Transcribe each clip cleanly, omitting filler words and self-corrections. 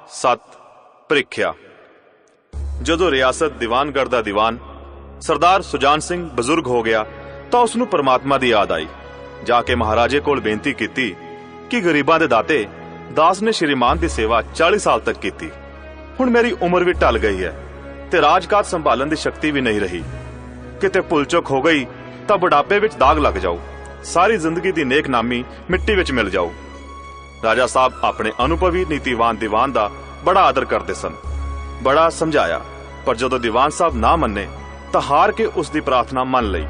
7 ਪ੍ਰੀਖਿਆ। ਜਦੋਂ ਰਿਆਸਤ ਦੀਵਾਨਗੜ੍ਹ ਦਾ ਦੀਵਾਨ ਸਰਦਾਰ ਸੁਜਾਨ ਸਿੰਘ ਬਜ਼ੁਰਗ ਹੋ ਗਿਆ ਤਾਂ ਉਸ ਨੂੰ ਪਰਮਾਤਮਾ ਦੀ ਯਾਦ ਆਈ। ਜਾ ਕੇ ਮਹਾਰਾਜੇ ਕੋਲ ਬੇਨਤੀ ਕੀਤੀ ਕਿ ਗਰੀਬਾਂ ਦੇ ਦਾਤੇ ਦਾਸ ਨੇ ਸ਼੍ਰੀਮਾਨ ਦੀ ਸੇਵਾ 40 ਸਾਲ ਤੱਕ ਕੀਤੀ। ਹੁਣ ਮੇਰੀ ਉਮਰ ਵੀ ਢਲ ਗਈ ਹੈ ਤੇ ਰਾਜਕਾਜ ਸੰਭਾਲਣ ਦੀ ਸ਼ਕਤੀ ਵੀ ਨਹੀਂ ਰਹੀ। ਕਿਤੇ ਭੁੱਲ ਚੁੱਕ ਹੋ ਗਈ ਤਾਂ ਬੁਢਾਪੇ ਵਿੱਚ ਦਾਗ ਲੱਗ ਜਾਊ, ਸਾਰੀ ਜ਼ਿੰਦਗੀ ਦੀ ਨੇਕ ਨਾਮੀ ਮਿੱਟੀ ਵਿੱਚ ਮਿਲ ਜਾਊ। ਰਾਜਾ ਸਾਹਿਬ ਆਪਣੇ ਅਨੁਭਵੀ ਨੀਤੀਵਾਨ ਦੀਵਾਨ ਦਾ ਬੜਾ ਆਦਰ ਕਰਦੇ ਸਨ। ਬੜਾ ਸਮਝਾਇਆ, ਪਰ ਜਦੋਂ ਦੀਵਾਨ ਸਾਹਿਬ ਨਾ ਮੰਨੇ ਤਾਂ ਹਾਰ ਕੇ ਉਸ ਦੀ ਪ੍ਰਾਰਥਨਾ ਮੰਨ ਲਈ,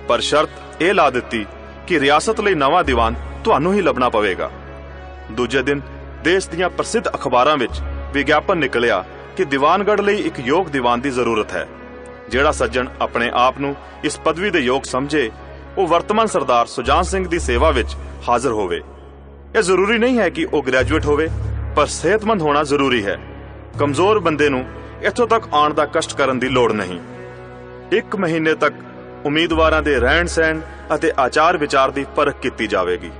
ਪਰ ਸ਼ਰਤ ਇਹ ਲਾ ਦਿੱਤੀ ਕਿ ਰਿਆਸਤ ਲਈ ਨਵਾਂ ਦੀਵਾਨ ਤੁਹਾਨੂੰ ਹੀ ਲੱਭਣਾ ਪਵੇਗਾ। ਦੂਜੇ ਦਿਨ ਦੇਸ਼ ਦੀਆਂ ਪ੍ਰਸਿੱਧ ਅਖਬਾਰਾਂ ਵਿੱਚ ਵਿਗਿਆਪਨ ਨਿਕਲਿਆ ਕਿ ਦੀਵਾਨਗੜ੍ਹ ਲਈ ਇੱਕ ਯੋਗ ਦੀਵਾਨ ਦੀ ਜ਼ਰੂਰਤ ਹੈ। ਜਿਹੜਾ ਸੱਜਣ ਆਪਣੇ ਆਪ ਨੂੰ ਇਸ ਪਦਵੀ ਦੇ ਯੋਗ ਸਮਝੇ ਉਹ ਵਰਤਮਾਨ ਸਰਦਾਰ ਸੁਜਾਨ ਸਿੰਘ ਦੀ ਸੇਵਾ ਵਿੱਚ ਹਾਜ਼ਰ ਹੋਵੇ। ਇਹ ਜ਼ਰੂਰੀ ਨਹੀਂ ਹੈ ਕਿ ਉਹ ਗ੍ਰੈਜੂਏਟ ਹੋਵੇ, ਪਰ ਸਿਹਤਮੰਦ ਹੋਣਾ ਜ਼ਰੂਰੀ ਹੈ। ਕਮਜ਼ੋਰ ਬੰਦੇ ਨੂੰ ਇੱਥੋਂ ਤੱਕ ਆਉਣ ਦਾ ਕਸ਼ਟ ਕਰਨ ਦੀ ਲੋੜ ਨਹੀਂ। 1 ਮਹੀਨੇ ਤੱਕ ਉਮੀਦਵਾਰਾਂ ਦੇ ਰਹਿਣ ਸਹਿਣ ਅਤੇ ਆਚਾਰ ਵਿਚਾਰ ਦੀ ਪਰਖ ਕੀਤੀ ਜਾਵੇਗੀ।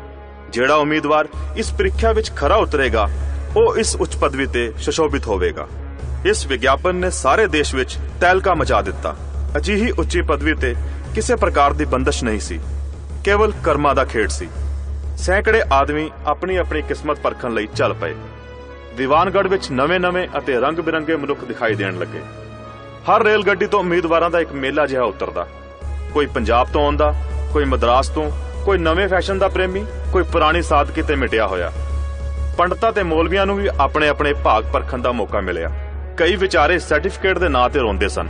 ਜਿਹੜਾ ਉਮੀਦਵਾਰ ਇਸ ਪ੍ਰੀਖਿਆ ਵਿੱਚ ਖਰਾ ਉਤਰੇਗਾ ਉਹ ਇਸ ਉੱਚ ਪਦਵੀ ਤੇ ਸੁਸ਼ੋਭਿਤ ਹੋਵੇਗਾ। ਇਸ ਵਿਗਿਆਪਨ ਨੇ ਸਾਰੇ ਦੇਸ਼ ਵਿੱਚ ਤਹਿਲਕਾ ਮਚਾ ਦਿੱਤਾ। ਅਜਿਹੀ ਉੱਚੀ ਪਦਵੀ ਤੇ ਕਿਸੇ ਪ੍ਰਕਾਰ ਦੀ ਬੰਦਸ਼ ਨਹੀਂ ਸੀ, ਕੇਵਲ ਕਰਮਾਂ ਦਾ ਖੇਡ ਸੀ। ਸੈਂਕੜੇ ਆਦਮੀ ਆਪਣੀ ਆਪਣੀ ਕਿਸਮਤ ਪਰਖਣ ਲਈ ਚੱਲ ਪਏ। ਦੀਵਾਨਗੜ੍ਹ ਵਿੱਚ ਨਵੇਂ-ਨਵੇਂ ਅਤੇ ਰੰਗ-ਬਿਰੰਗੇ ਮਨੁੱਖ ਦਿਖਾਈ ਦੇਣ ਲੱਗੇ। ਹਰ ਰੇਲ ਗੱਡੀ ਤੋਂ ਉਮੀਦਵਾਰਾਂ ਦਾ ਇੱਕ ਮੇਲਾ ਜਿਹਾ ਉਤਰਦਾ। ਕੋਈ ਪੰਜਾਬ ਤੋਂ ਆਉਂਦਾ, ਕੋਈ ਮਦਰਾਸ ਤੋਂ, ਕੋਈ ਨਵੇਂ ਫੈਸ਼ਨ ਦਾ ਪ੍ਰੇਮੀ, ਕੋਈ ਪੁਰਾਣੀ ਸਾਦਗੀ ਤੇ ਮਿਟਿਆ ਹੋਇਆ। ਪੰਡਤਾਂ ਤੇ ਮੌਲਵੀਆਂ ਨੂੰ ਵੀ ਆਪਣੇ ਆਪਣੇ ਭਾਗ ਪਰਖਣ ਦਾ ਮੌਕਾ ਮਿਲਿਆ। ਕਈ ਵਿਚਾਰੇ ਸਰਟੀਫਿਕੇਟ ਦੇ ਨਾਂ ਤੇ ਰੋਂਦੇ ਸਨ।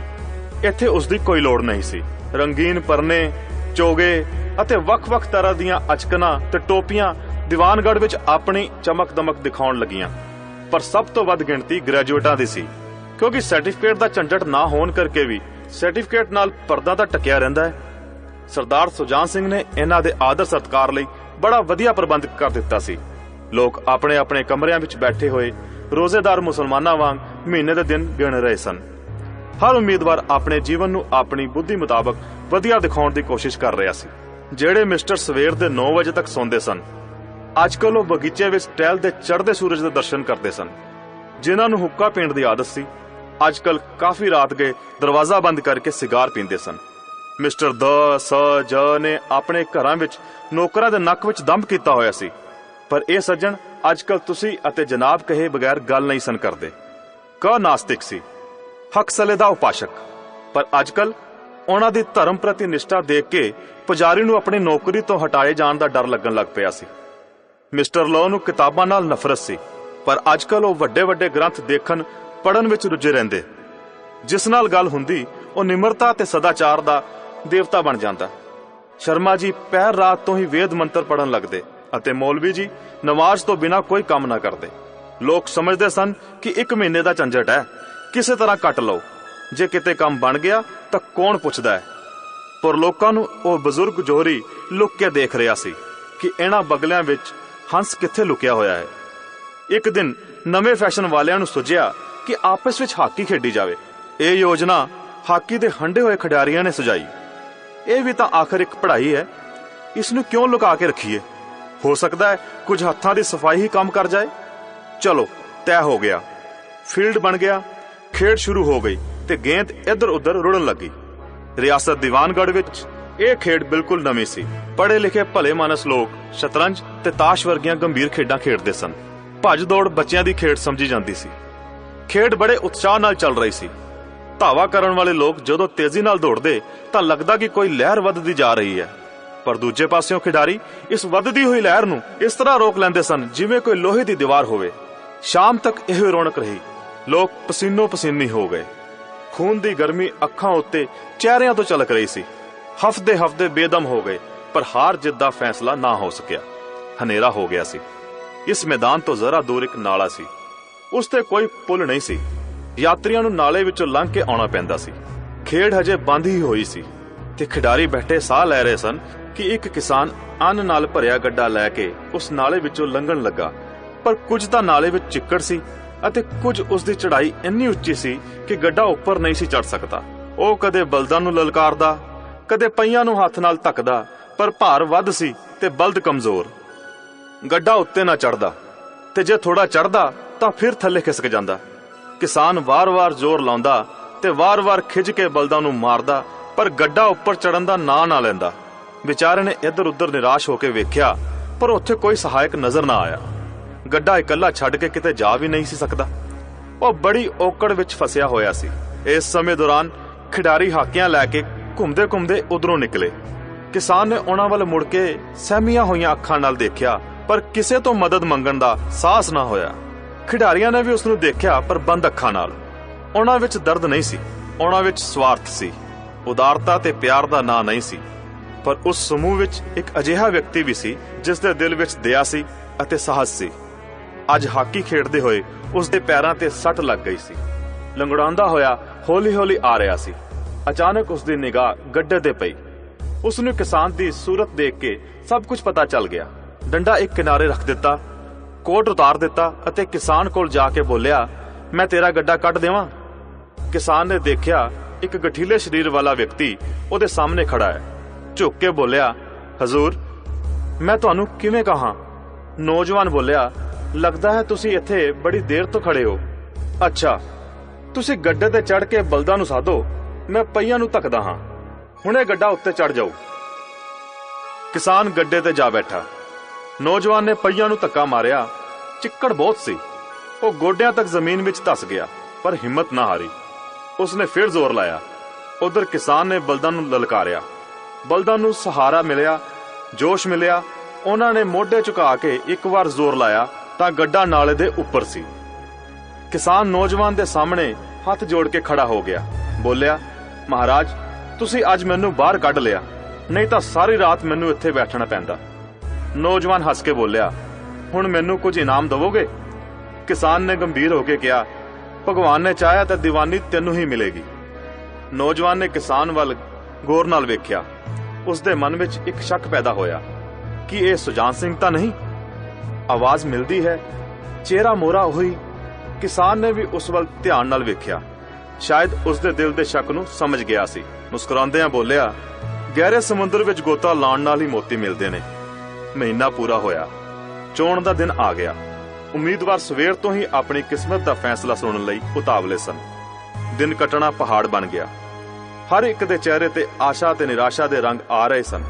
ਇੱਥੇ ਉਸ ਦੀ ਕੋਈ ਲੋੜ ਨਹੀਂ ਸੀ। ਰੰਗੀਨ ਪਰਨੇ, ਚੋਗੇ ਅਤੇ ਵੱਖ-ਵੱਖ ਤਰ੍ਹਾਂ ਦੀਆਂ ਅਚਕਨਾਂ ਤੇ ਟੋਪੀਆਂ ਦੀਵਾਨਗੜ੍ਹ ਵਿੱਚ ਆਪਣੀ ਚਮਕ ਦਮਕ ਦਿਖਾਉਣ ਲੱਗੀਆਂ। ਪਰ ਸਭ ਤੋਂ ਵੱਧ ਗਿਣਤੀ ਗ੍ਰੈਜੂਏਟਾਂ ਦੀ ਸੀ, ਕਿਉਂਕਿ ਸਰਟੀਫਿਕੇਟ ਦਾ ਝੰਜਟ ਨਾ ਹੋਣ ਕਰਕੇ ਵੀ ਸਰਟੀਫਿਕੇਟ ਨਾਲ ਪਰਦਾ ਤਾਂ ਟਕਿਆ ਰਹਿੰਦਾ ਹੈ। ਸਰਦਾਰ ਸੁਜਾਨ ਸਿੰਘ ਨੇ ਇਹਨਾਂ ਦੇ ਆਦਰ ਸਤਿਕਾਰ ਲਈ ਬੜਾ ਵਧੀਆ ਪ੍ਰਬੰਧ ਕਰ ਦਿੱਤਾ ਸੀ। ਲੋਕ ਆਪਣੇ ਆਪਣੇ ਕਮਰਿਆਂ ਵਿੱਚ ਬੈਠੇ ਹੋਏ ਰੋਜ਼ੇਦਾਰ ਮੁਸਲਮਾਨਾਂ ਵਾਂਗ ਮਹੀਨੇ ਦੇ ਦਿਨ ਗਿਣ ਰਹੇ ਸਨ। ਹਰ ਉਮੀਦਵਾਰ ਆਪਣੇ ਜੀਵਨ ਨੂੰ ਆਪਣੀ ਬੁੱਧੀ ਮੁਤਾਬਕ ਵਧੀਆ ਦਿਖਾਉਣ ਦੀ ਕੋਸ਼ਿਸ਼ ਕਰ ਰਿਹਾ ਸੀ। ਜਿਹੜੇ ਮਿਸਟਰ ਸਵੇਰ ਦੇ 9 ਵਜੇ ਤੱਕ ਸੌਂਦੇ ਸਨ, ਅੱਜਕੱਲ ਉਹ ਬਗੀਚੇ ਵਿੱਚ ਟਹਿਲਦੇ ਚੜ੍ਹਦੇ ਸੂਰਜ ਦੇ ਦਰਸ਼ਨ ਕਰਦੇ ਸਨ। ਜਿਨ੍ਹਾਂ ਨੂੰ ਹੁੱਕਾ ਪੀਣ ਦੀ ਆਦਤ ਸੀ, ਅੱਜਕੱਲ ਕਾਫੀ ਰਾਤ ਗਏ ਦਰਵਾਜ਼ਾ ਬੰਦ ਕਰਕੇ ਸਿਗਾਰ ਪੀਂਦੇ ਸਨ। ਮਿਸਟਰ ਜ ਨੇ ਆਪਣੇ ਘਰਾਂ ਵਿੱਚ ਨੌਕਰਾਂ ਦੇ ਨੱਕ ਵਿੱਚ ਦੰਭ ਕੀਤਾ ਹੋਇਆ ਸੀ, ਪਰ ਇਹ ਸੱਜਣ ਅੱਜਕੱਲ ਤੁਸੀਂ ਅਤੇ ਜਨਾਬ ਕਹੇ ਬਗੈਰ ਗੱਲ ਨਹੀਂ ਸਨ ਕਰਦੇ। ਨਾਸਤਿਕ ਸੀ, ਹੱਕ ਸਲੇ ਦਾ ਉਪਾਸ਼ਕ, ਪਰ ਅੱਜਕੱਲ ਉਹਨਾਂ ਦੀ ਧਰਮ ਪ੍ਰਤੀ ਨਿਸ਼ਠਾ ਦੇਖ ਕੇ ਪੁਜਾਰੀ ਨੂੰ ਆਪਣੀ ਨੌਕਰੀ ਤੋਂ ਹਟਾਏ ਜਾਣ ਦਾ ਡਰ ਲੱਗਣ ਲੱਗ ਪਿਆ ਸੀ। ਮਿਸਟਰ ਲੋ ਨੂੰ ਕਿਤਾਬਾਂ ਨਾਲ ਨਫ਼ਰਤ ਸੀ, ਪਰ ਅੱਜਕੱਲ ਉਹ ਵੱਡੇ ਵੱਡੇ ਗ੍ਰੰਥ ਦੇਖਣ ਪੜ੍ਹਨ ਵਿੱਚ ਰੁੱਝੇ ਰਹਿੰਦੇ। ਜਿਸ ਨਾਲ ਗੱਲ ਹੁੰਦੀ ਉਹ ਨਿਮਰਤਾ ਤੇ ਸਦਾਚਾਰ ਦਾ ਦੇਵਤਾ ਬਣ ਜਾਂਦਾ। ਸ਼ਰਮਾ ਜੀ ਪਹਿਰ ਰਾਤ ਤੋਂ ਹੀ ਵੇਦ ਮੰਤਰ ਪੜ੍ਹਨ ਲੱਗਦੇ ਅਤੇ ਮੌਲਵੀ ਜੀ ਨਮਾਜ਼ ਤੋਂ ਬਿਨਾਂ ਕੋਈ ਕੰਮ ਨਾ ਕਰਦੇ। ਲੋਕ ਸਮਝਦੇ ਸਨ ਕਿ 1 ਮਹੀਨੇ ਦਾ ਝੰਜਟ ਹੈ, ਕਿਸੇ ਤਰ੍ਹਾਂ ਕੱਟ ਲਓ। ਜੇ ਕਿਤੇ ਕੰਮ ਬਣ ਗਿਆ ਤਾਂ ਕੌਣ ਪੁੱਛਦਾ ਹੈ। ਪਰ ਲੋਕਾਂ ਨੂੰ ਉਹ ਬਜ਼ੁਰਗ ਜੋਹਰੀ ਲੁੱਕ ਕੇ ਦੇਖ ਰਿਹਾ ਸੀ ਕਿ ਇਹਨਾਂ ਬਗਲਿਆਂ ਵਿੱਚ ਹੰਸ ਕਿੱਥੇ ਲੁਕਿਆ ਹੋਇਆ ਹੈ। ਇੱਕ ਦਿਨ ਨਵੇਂ ਫੈਸ਼ਨ ਵਾਲਿਆਂ ਨੂੰ ਸੁਝਿਆ ਕਿ ਆਪਸ ਵਿੱਚ ਹਾਕੀ ਖੇਡੀ ਜਾਵੇ। ਇਹ ਯੋਜਨਾ ਹਾਕੀ ਦੇ ਹੰਡੇ ਹੋਏ ਖਿਡਾਰੀਆਂ ਨੇ ਸੁਝਾਈ। ਇਹ ਵੀ ਤਾਂ ਆਖਰ ਇੱਕ ਪੜ੍ਹਾਈ ਹੈ, ਇਸ ਨੂੰ ਕਿਉਂ ਲੁਕਾ ਕੇ ਰੱਖੀਏ। ਹੋ ਸਕਦਾ ਹੈ ਕੁਝ ਹੱਥਾਂ ਦੀ ਸਫਾਈ ਹੀ ਕੰਮ ਕਰ ਜਾਏ। ਚਲੋ ਤੈਅ ਹੋ ਗਿਆ, ਫੀਲਡ ਬਣ ਗਿਆ, ਖੇਡ ਸ਼ੁਰੂ ਹੋ ਗਈ ਤੇ ਗੇਂਦ ਇੱਧਰ ਉੱਧਰ ਰੁੜਨ ਲੱਗੀ। ਰਿਆਸਤ ਦੀਵਾਨਗੜ੍ਹ ਵਿੱਚ ਇਹ ਖੇਡ ਬਿਲਕੁਲ ਨਵੀਂ ਸੀ। ਪੜ੍ਹੇ ਲਿਖੇ ਭਲੇ ਮਾਨਸ ਲੋਕ ਸ਼ਤਰੰਜ ਤੇ ਤਾਸ਼ ਵਰਗੀਆਂ ਗੰਭੀਰ ਖੇਡਾਂ ਖੇਡਦੇ ਸਨ। ਭੱਜ ਦੌੜ ਬੱਚਿਆਂ ਦੀ ਖੇਡ ਸਮਝੀ ਜਾਂਦੀ ਸੀ। ਖੇਡ ਬੜੇ ਉਤਸ਼ਾਹ ਨਾਲ ਚੱਲ ਰਹੀ ਸੀ। ਧਾਵਾ ਕਰਨ ਵਾਲੇ ਲੋਕ ਜਦੋਂ ਤੇਜ਼ੀ ਨਾਲ ਦੌੜਦੇ ਤਾਂ ਲੱਗਦਾ ਕਿ ਕੋਈ ਲਹਿਰ ਵੱਧਦੀ ਜਾ ਰਹੀ ਹੈ, ਪਰ ਦੂਜੇ ਪਾਸਿਓਂ ਖਿਡਾਰੀ ਇਸ ਵੱਧਦੀ ਹੋਈ ਲਹਿਰ ਨੂੰ ਇਸ ਤਰ੍ਹਾਂ ਰੋਕ ਲੈਂਦੇ ਸਨ ਜਿਵੇਂ ਕੋਈ ਲੋਹੇ ਦੀ ਦੀਵਾਰ ਹੋਵੇ। ਸ਼ਾਮ ਤੱਕ ਇਹੋ ਰੌਣਕ ਰਹੀ। ਲੋਕ ਪਸੀਨੋ ਪਸੀਨੀ ਹੋ ਗਏ। ਖੂਨ ਦੀ ਗਰਮੀ ਅੱਖਾਂ ਉੱਤੇ ਚਿਹਰਿਆਂ ਤੋਂ ਝਲਕ ਰਹੀ ਸੀ। ਹਫਤੇ ਬੇਦਮ ਹੋ ਗਏ, ਪਰ ਹਾਰ ਜਿੱਤ ਦਾ ਫੈਸਲਾ ਨਾ ਹੋ ਸਕਿਆ। ਹਨੇਰਾ ਹੋ ਗਿਆ ਸੀ। ਇਸ ਮੈਦਾਨ ਤੋਂ ਜ਼ਰਾ ਦੂਰ ਇੱਕ ਨਾਲਾ ਸੀ। ਉਸ ਤੇ ਕੋਈ ਪੁਲ ਨਹੀਂ ਸੀ। ਯਾਤਰੀਆਂ ਨੂੰ ਨਾਲੇ ਵਿੱਚੋਂ ਲੰਘ ਕੇ ਆਉਣਾ ਪੈਂਦਾ ਸੀ। ਖੇਡ ਹਜੇ ਬੰਦ ਹੀ ਹੋਈ ਸੀ ਤੇ ਖਿਡਾਰੀ ਬੈਠੇ ਸਾਹ ਲੈ ਰਹੇ ਸਨ ਕਿ ਇੱਕ ਕਿਸਾਨ ਅੰਨ ਨਾਲ ਭਰਿਆ ਗੱਡਾ ਲੈ ਕੇ ਉਸ ਨਾਲੇ ਵਿੱਚੋਂ ਲੰਘਣ ਲੱਗਾ। ਪਰ ਕੁਝ ਤਾਂ ਨਾਲੇ ਵਿੱਚ ਚਿੱਕੜ ਸੀ ਅਤੇ ਕੁਝ ਉਸ ਦੀ ਚੜ੍ਹਾਈ ਇੰਨੀ ਉੱਚੀ ਸੀ ਕਿ ਗੱਡਾ ਉੱਪਰ ਨਹੀਂ ਸੀ ਚੜ ਸਕਦਾ। ਉਹ ਕਦੇ ਬਲਦਾਂ ਨੂੰ ਲਲਕਾਰਦਾ, ਕਦੇ ਪਹੀਆਂ ਨੂੰ ਹੱਥ ਨਾਲ ਧੱਕਦਾ, ਪਰ ਭਾਰ ਵੱਧ ਸੀ ਤੇ ਬਲਦ ਕਮਜ਼ੋਰ। ਗੱਡਾ ਉੱਤੇ ਨਾ ਚੜਦਾ ਤੇ ਜੇ ਥੋੜਾ ਚੜਦਾ ਤਾਂ ਫਿਰ ਥੱਲੇ ਖਿਸਕ ਜਾਂਦਾ। ਕਿਸਾਨ ਵਾਰ-ਵਾਰ ਜ਼ੋਰ ਲਾਉਂਦਾ ਤੇ ਵਾਰ-ਵਾਰ ਖਿੱਚ ਕੇ ਬਲਦਾਂ ਨੂੰ ਮਾਰਦਾ, ਪਰ ਗੱਡਾ ਉੱਪਰ ਚੜਨ ਦਾ ਨਾਂ ਨਾ ਲੈਂਦਾ। ਵਿਚਾਰੇ ਨੇ ਇੱਧਰ-ਉੱਧਰ ਨਿਰਾਸ਼ ਹੋ ਕੇ ਵੇਖਿਆ, ਪਰ ਉੱਥੇ ਕੋਈ ਸਹਾਇਕ ਨਜ਼ਰ ਨਾ ਆਇਆ। ਗੱਡਾ ਇਕੱਲਾ ਛੱਡ ਕੇ ਕਿਤੇ ਜਾ ਵੀ ਨਹੀਂ ਸੀ ਸਕਦਾ। ਉਹ ਬੜੀ ਔਕੜ ਵਿੱਚ ਫਸਿਆ ਹੋਇਆ ਸੀ। ਇਸ ਸਮੇਂ ਦੌਰਾਨ ਖਿਡਾਰੀ ਹਾਕਿਆਂ ਲੈ ਕੇ ਘੁੰਮਦੇ-ਘੁੰਮਦੇ ਉਧਰੋਂ ਨਿਕਲੇ। ਕਿਸਾਨ ਨੇ ਉਹਨਾਂ ਵੱਲ ਮੁੜ ਕੇ ਸਹਿਮੀਆਂ ਹੋਈਆਂ ਅੱਖਾਂ ਨਾਲ ਦੇਖਿਆ, ਪਰ ਕਿਸੇ ਤੋਂ ਮਦਦ ਮੰਗਣ ਦਾ ਸਾਹਸ ਨਾ ਹੋਇਆ। ਖਿਡਾਰੀਆਂ ਨੇ ਵੀ ਉਸ ਨੂੰ ਦੇਖਿਆ, ਪਰ ਬੰਦ ਅੱਖਾਂ ਨਾਲ। ਉਹਨਾਂ ਵਿੱਚ ਦਰਦ ਨਹੀਂ ਸੀ, ਉਹਨਾਂ ਵਿੱਚ ਸਵਾਰਥ ਸੀ। ਉਦਾਰਤਾ ਤੇ ਪਿਆਰ ਦਾ ਨਾਂ ਨਹੀਂ ਸੀ। ਪਰ ਉਸ ਸਮੂਹ ਵਿੱਚ ਇੱਕ ਅਜਿਹਾ ਵਿਅਕਤੀ ਵੀ ਸੀ ਜਿਸ ਦੇ ਦਿਲ ਵਿੱਚ ਦਇਆ ਸੀ ਅਤੇ ਸਾਹਸ ਸੀ। ਅੱਜ ਹਾਕੀ ਖੇਡਦੇ ਹੋਏ ਉਸ ਦੇ ਪੈਰਾਂ ਤੇ ਸੱਟ ਲੱਗ ਗਈ ਸੀ। ਲੰਗੜਾਉਂਦਾ ਹੋਇਆ ਹੌਲੀ-ਹੌਲੀ ਆ ਰਿਹਾ ਸੀ। ਅਚਾਨਕ ਉਸ ਦੀ ਨਿਗਾਹ ਗੱਡੇ ਤੇ ਪਈ। ਉਸ ਨੂੰ ਕਿਸਾਨ ਦੀ ਸੂਰਤ ਦੇਖ ਕੇ ਸਭ ਕੁਝ ਪਤਾ ਚੱਲ ਗਿਆ। ਡੰਡਾ ਇੱਕ ਕਿਨਾਰੇ ਰੱਖ ਦਿੱਤਾ, ਕੋਟ ਉਤਾਰ ਦਿੱਤਾ ਅਤੇ ਕਿਸਾਨ ਕੋਲ ਜਾ ਕੇ ਬੋਲਿਆ, ਮੈਂ ਤੇਰਾ ਗੱਡਾ ਕੱਢ ਦੇਵਾਂ? ਕਿਸਾਨ ਨੇ ਦੇਖਿਆ ਇੱਕ ਗਠੀਲੇ ਸਰੀਰ ਵਾਲਾ ਵਿਅਕਤੀ ਉਹਦੇ ਸਾਹਮਣੇ ਖੜਾ ਹੈ। ਝੁੱਕ ਕੇ ਬੋਲਿਆ, ਹਜ਼ੂਰ, ਮੈਂ ਤੁਹਾਨੂੰ ਕਿਵੇਂ ਕਹਾਂ? ਨੌਜਵਾਨ ਬੋਲਿਆ, ਲੱਗਦਾ ਹੈ ਤੁਸੀਂ ਇੱਥੇ ਬੜੀ ਦੇਰ ਤੋਂ ਖੜੇ ਹੋ। ਅੱਛਾ, ਤੁਸੀਂ ਗੱਡੇ ਤੇ ਚੜ ਕੇ ਬਲਦਾਂ ਨੂੰ ਸਾਧੋ, ਮੈਂ ਪਹੀਆਂ ਨੂੰ ਧੱਕਦਾ ਹਾਂ। ਹੁਣੇ ਗੱਡਾ ਉੱਤੇ ਚੜ ਜਾਓ। ਕਿਸਾਨ ਗੱਡੇ ਤੇ ਜਾ ਬੈਠਾ। ਨੌਜਵਾਨ ਨੇ ਪਹੀਆਂ ਨੂੰ ਧੱਕਾ ਮਾਰਿਆ। ਚਿੱਕੜ ਬਹੁਤ ਸੀ। ਉਹ ਗੋਡਿਆਂ ਤੱਕ ਜ਼ਮੀਨ ਵਿੱਚ ਧਸ ਗਿਆ, ਪਰ ਹਿੰਮਤ ਨਾ ਹਾਰੀ। ਉਸਨੇ ਫਿਰ ਜ਼ੋਰ ਲਾਇਆ। ਉਧਰ ਕਿਸਾਨ ਨੇ ਬਲਦਾਂ ਨੂੰ ਲਲਕਾਰਿਆ। ਬਲਦਾਂ ਨੂੰ ਸਹਾਰਾ ਮਿਲਿਆ, ਜੋਸ਼ ਮਿਲਿਆ। ਉਹਨਾਂ ਨੇ ਮੋਢੇ ਝੁਕਾ ਕੇ ਇੱਕ ਵਾਰ ਜ਼ੋਰ ਲਾਇਆ ਤਾਂ ਗੱਡਾ ਨਾਲੇ ਦੇ ਉੱਪਰ ਸੀ। ਕਿਸਾਨ ਨੌਜਵਾਨ ਦੇ ਸਾਹਮਣੇ ਹੱਥ ਜੋੜ ਕੇ ਖੜਾ ਹੋ ਗਿਆ। ਬੋਲਿਆ, ਮਹਾਰਾਜ, ਤੁਸੀਂ ਅੱਜ ਮੈਨੂੰ ਬਾਹਰ ਕੱਢ ਲਿਆ, ਨਹੀਂ ਤਾਂ ਸਾਰੀ ਰਾਤ ਮੈਨੂੰ ਇੱਥੇ ਬੈਠਣਾ ਪੈਂਦਾ। ਨੌਜਵਾਨ ਹੱਸ ਕੇ ਬੋਲਿਆ, ਹੁਣ ਮੈਨੂੰ ਕੁਝ ਇਨਾਮ ਦਵੋਗੇ? ਕਿਸਾਨ ਨੇ ਗੰਭੀਰ ਹੋ ਕੇ ਕਿਹਾ, ਭਗਵਾਨ ਨੇ ਚਾਹਿਆ ਤਾਂ ਦੀਵਾਨੀ ਤੈਨੂੰ ਹੀ ਮਿਲੇਗੀ। ਨੌਜਵਾਨ ਨੇ ਕਿਸਾਨ ਵੱਲ ਗੌਰ ਨਾਲ ਵੇਖਿਆ। ਉਸ ਦੇ ਮਨ ਵਿੱਚ ਇੱਕ ਸ਼ੱਕ ਪੈਦਾ ਹੋਇਆ ਕਿ ਇਹ ਸੁਜਾਨ ਸਿੰਘ ਤਾਂ ਨਹੀਂ। ਆਵਾਜ਼ ਮਿਲਦੀ ਹੈ, ਚਿਹਰਾ ਮੋਹਰਾ ਉਹੀ। ਕਿਸਾਨ ਨੇ ਵੀ ਉਸ ਵੱਲ ਧਿਆਨ ਨਾਲ ਵੇਖਿਆ। ਸ਼ਾਇਦ ਉਸ ਦੇ ਦਿਲ ਦੇ ਸ਼ੱਕ ਨੂੰ ਸਮਝ ਗਿਆ ਸੀ। ਮੁਸਕਰਾਉਂਦਿਆਂ ਬੋਲਿਆ, ਗਹਿਰੇ ਸਮੁੰਦਰ ਵਿੱਚ ਗੋਤਾ ਲਾਉਣ ਨਾਲ ਹੀ ਮੋਤੀ ਮਿਲਦੇ ਨੇ। ਮਹੀਨਾ ਪੂਰਾ ਹੋਇਆ। ਚੋਣ ਦਾ ਦਿਨ ਆ ਗਿਆ। ਉਮੀਦਵਾਰ ਸਵੇਰ ਤੋਂ ਹੀ ਆਪਣੀ ਕਿਸਮਤ ਦਾ ਫੈਸਲਾ ਸੁਣਨ ਲਈ ਉਤਾਵਲੇ ਸਨ। ਦਿਨ ਕੱਟਣਾ ਪਹਾੜ ਬਣ ਗਿਆ। ਹਰ ਇੱਕ ਦੇ ਚਿਹਰੇ ਤੇ ਆਸ਼ਾ ਤੇ ਨਿਰਾਸ਼ਾ ਦੇ ਰੰਗ ਆ ਰਹੇ ਸਨ।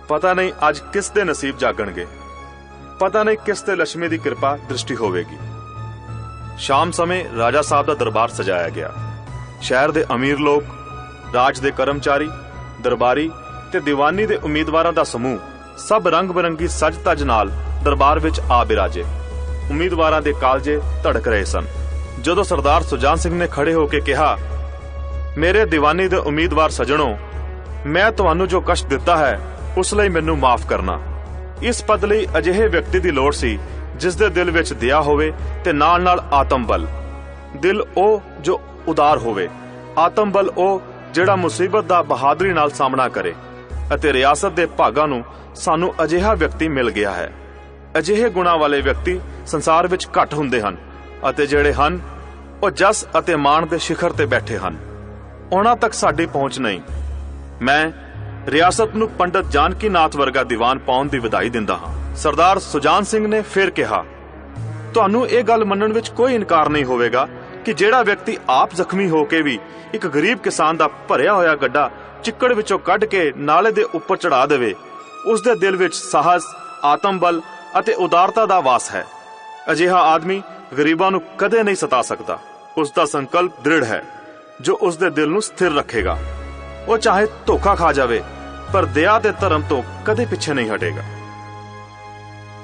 ਪਤਾ ਨਹੀਂ ਅੱਜ ਕਿਸ ਦੇ ਨਸੀਬ ਜਾਗਣਗੇ। ਪਤਾ ਨਹੀਂ ਕਿਸ ਤੇ ਲక్ష్ਮੀ ਦੀ ਕਿਰਪਾ ਦ੍ਰਿਸ਼ਟੀ ਹੋਵੇਗੀ। ਸ਼ਾਮ ਸਮੇਂ ਰਾਜਾ ਸਾਹਿਬ ਦਾ ਦਰਬਾਰ ਸਜਾਇਆ ਗਿਆ। ਸ਼ਹਿਰ ਦੇ ਅਮੀਰ ਲੋਕ, ਰਾਜ ਦੇ ਕਰਮਚਾਰੀ, ਦਰਬਾਰੀ ਤੇ ਦੀਵਾਨੀ ਦੇ ਉਮੀਦਵਾਰਾਂ ਦਾ ਸਮੂਹ ਸਭ ਰੰਗ ਬਰੰਗੀ ਸਜ ਧਜ ਨਾਲ ਦਰਬਾਰ ਵਿੱਚ ਆ ਬਿਰਾਜੇ। ਉਮੀਦਵਾਰਾਂ ਦੇ ਕਾਲਜੇ ਧੜਕ ਰਹੇ ਸਨ। ਜਦੋਂ ਸਰਦਾਰ ਸੁਜਾਨ ਸਿੰਘ ਨੇ ਖੜੇ ਹੋ ਕੇ ਕਿਹਾ, ਮੇਰੇ ਦੀਵਾਨੀ ਦੇ ਉਮੀਦਵਾਰ ਸਜਣੋ, ਮੈਂ ਤੁਹਾਨੂੰ ਜੋ ਕਸ਼ਟ ਦਿੱਤਾ ਹੈ ਉਸ ਲਈ ਮੈਨੂੰ ਮਾਫ ਕਰਨਾ। ਇਸ ਪਦ ਲਈ ਅਜਿਹੇ ਵਿਅਕਤੀ ਦੀ ਲੋੜ ਸੀ ਜਿਸ ਦੇ ਦਿਲ ਵਿੱਚ ਦਇਆ ਹੋਵੇ ਤੇ ਨਾਲ ਨਾਲ ਆਤਮ ਬਲ। ਦਿਲ ਉਹ ਜੋ ਉਦਾਰ ਹੋਵੇ, ਆਤਮ ਬਲ ਉਹ ਜਿਹੜਾ ਮੁਸੀਬਤ ਦਾ ਬਹਾਦਰੀ ਨਾਲ ਸਾਹਮਣਾ ਕਰੇ। ਅਤੇ ਰਿਆਸਤ ਦੇ ਭਾਗਾਂ ਨੂੰ ਸਾਨੂੰ ਅਜਿਹਾ ਵਿਅਕਤੀ ਮਿਲ ਗਿਆ ਹੈ। ਅਜਿਹੇ ਗੁਣਾਂ ਵਾਲੇ ਵਿਅਕਤੀ ਸੰਸਾਰ ਵਿੱਚ ਘੱਟ ਹੁੰਦੇ ਹਨ, ਅਤੇ ਜਿਹੜੇ ਹਨ ਉਹ ਜਸ ਅਤੇ ਮਾਣ ਦੇ ਸਿਖਰ ਤੇ ਬੈਠੇ ਹਨ। ਉਹਨਾਂ ਤੱਕ ਸਾਡੀ ਪਹੁੰਚ ਨਹੀਂ। ਮੈਂ ਰਿਆਸਤ ਨੂੰ ਪੰਡਤ ਜਾਨਕੀ ਨਾਥ ਵਰਗਾ ਦੀਵਾਨ ਪਾਉਣ ਦੀ ਵਧਾਈ ਦਿੰਦਾ ਹਾਂ। ਸਰਦਾਰ ਸੁਜਾਨ ਸਿੰਘ ਨੇ ਫਿਰ ਕਿਹਾ, ਤੁਹਾਨੂੰ ਇਹ ਗੱਲ ਮੰਨਣ ਵਿੱਚ ਕੋਈ ਇਨਕਾਰ ਨਹੀਂ ਹੋਵੇਗਾ ਕਿ ਜਿਹੜਾ ਵਿਅਕਤੀ ਆਪ ਜ਼ਖਮੀ ਹੋ ਕੇ ਵੀ ਇੱਕ ਗਰੀਬ ਕਿਸਾਨ ਦਾ ਭਰਿਆ ਹੋਇਆ ਗੱਡਾ ਚਿੱਕੜ ਵਿੱਚੋਂ ਕੱਢ ਕੇ ਨਾਲੇ ਦੇ ਉੱਪਰ ਚੜਾ ਦੇਵੇ, ਉਸ ਦੇ ਦਿਲ ਵਿੱਚ ਸਾਹਸ, ਆਤਮ ਬਲ ਅਤੇ ਉਦਾਰਤਾ ਦਾ ਵਾਸ ਹੈ। ਅਜਿਹਾ ਆਦਮੀ ਗਰੀਬਾਂ ਨੂੰ ਕਦੇ ਨਹੀਂ ਸਤਾ ਸਕਦਾ। ਉਸ ਦਾ ਸੰਕਲਪ ਦ੍ਰਿੜ ਹੈ ਜੋ ਉਸ ਦੇ ਦਿਲ ਨੂੰ ਸਥਿਰ ਰੱਖੇਗਾ। ਉਹ ਚਾਹੇ ਧੋਖਾ ਖਾ ਜਾਵੇ, ਪਰ ਦਇਆ ਤੇ ਧਰਮ ਤੋਂ ਕਦੇ ਪਿੱਛੇ ਨਹੀਂ ਹਟੇਗਾ।